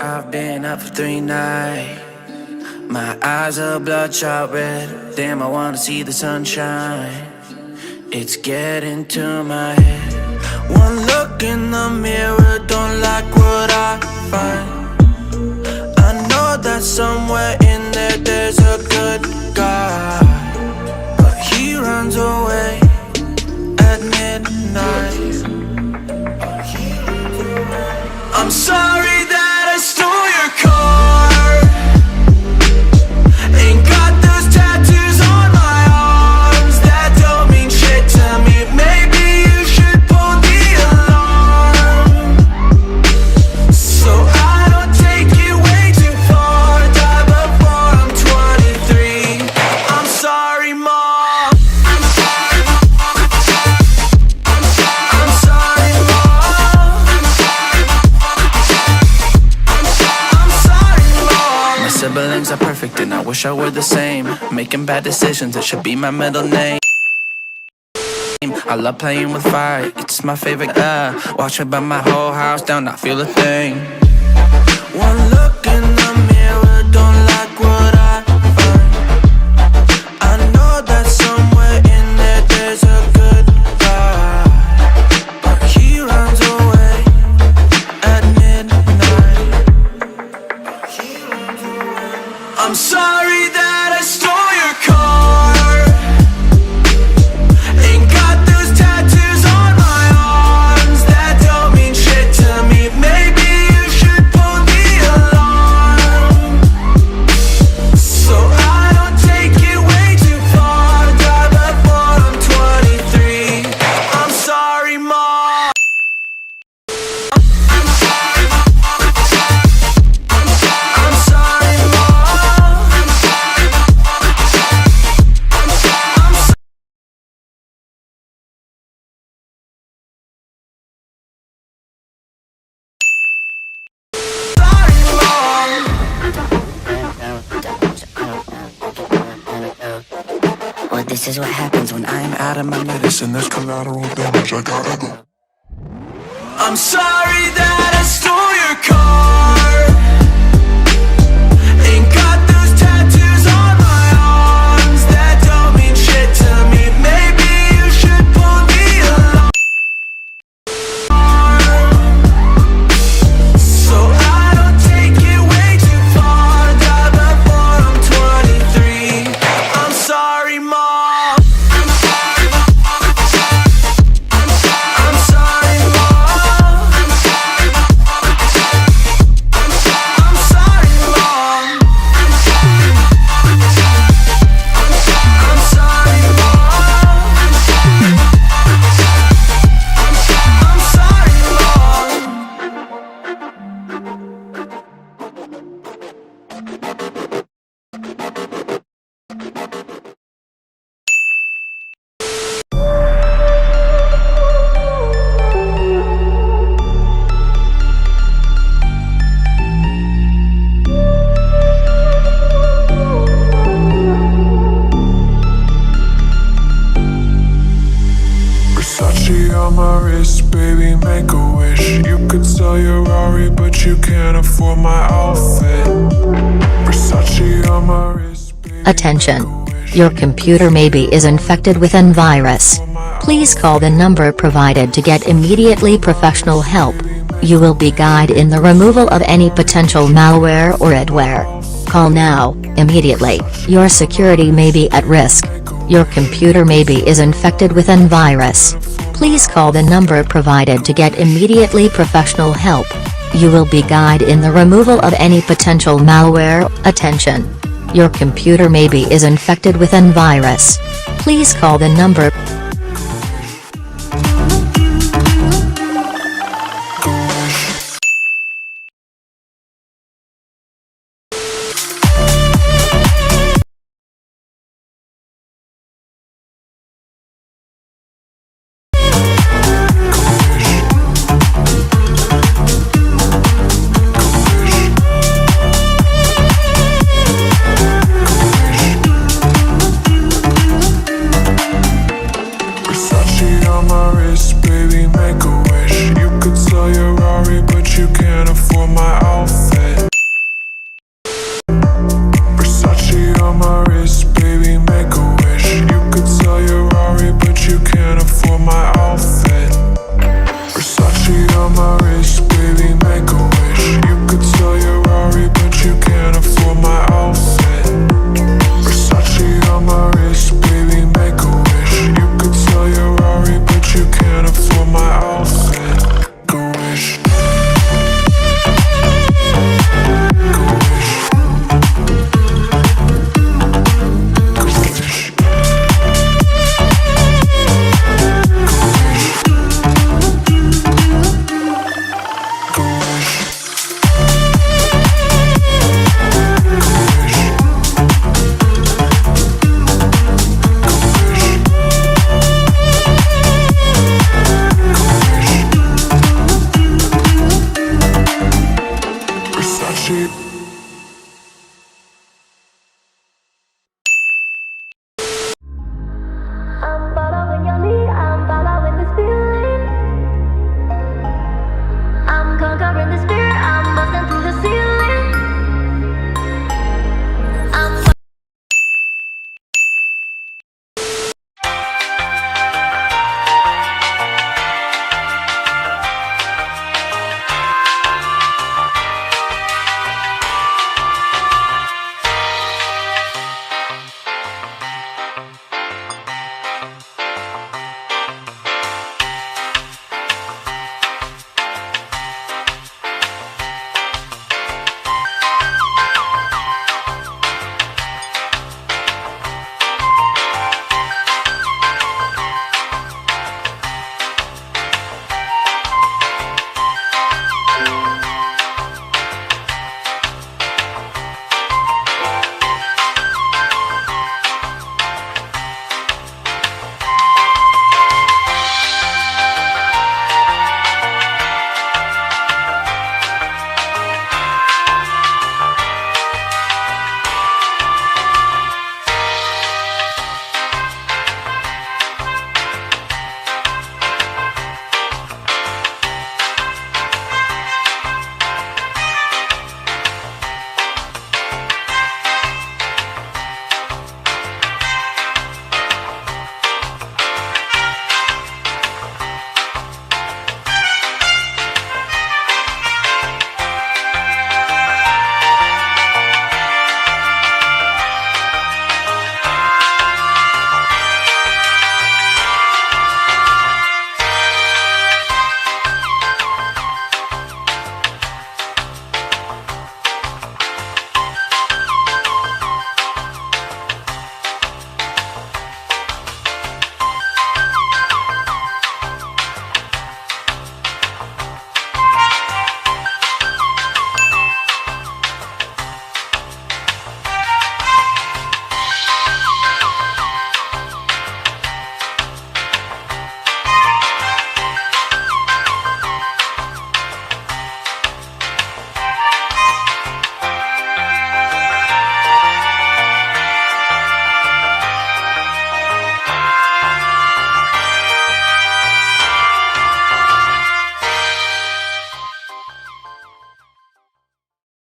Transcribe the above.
I've been up for 3 nights. My eyes are bloodshot red. Damn, I wanna see the sunshine. It's getting to my head. One look in the mirror, don't like what I find. I know that somewhere in there there's a good guy, but he runs away at midnight. I'm sorry that I stole your car. Ain't got those tattoos on my arms that don't mean shit to me. Maybe you should pull the alarm, so I don't take it way too far. Die before I'm 23. I'm sorry, Mom. I'm sorry, Mom. I'm sorry, Mom. My siblings are perfect and I wish I were the same. Making bad decisions, it should be my middle name. I love playing with fire, it's my favorite. Watch me burn my whole house down, not feel a thing. One look in the mirror, don't like what I find. I know that somewhere in there there's a good guy, but he runs away at midnight. I'm sorry that I stole your car. Ain't got those tattoos on my arms that don't mean shit to me. Maybe you should pull the alarm, so I don't take it way too far. Die before I'm 23. I'm sorry, Mom. I'm sorry, Mom. I'm sorry, Mom. Well, this is what happens when I'm out of my Listen, there's collateral damage, I gotta go. I'm sorry that I stole your car. Ain't got those tattoos on my arms that don't mean shit to me. Maybe you should pull the alarm, so I don't take it way too far. Die before I'm 23. I'm sorry, Mom. I'm sorry, Mom. I'm sorry, Mom. I'm sorry, Mom. I'm sorry, Versace on my wrist, baby, make a wish. You could sell your Rari, but you can't afford my outfit. Versace on my wrist, baby. Attention! Your computer maybe is infected with an virus. Please call the number provided to get immediately professional help. You will be guided in the removal of any potential malware or adware. Call now, immediately. Your security may be at risk. Your computer maybe is infected with an virus. Please call the number provided to get immediately professional help. You will be guided in the removal of any potential malware. Attention! Your computer maybe is infected with an virus. Please call the number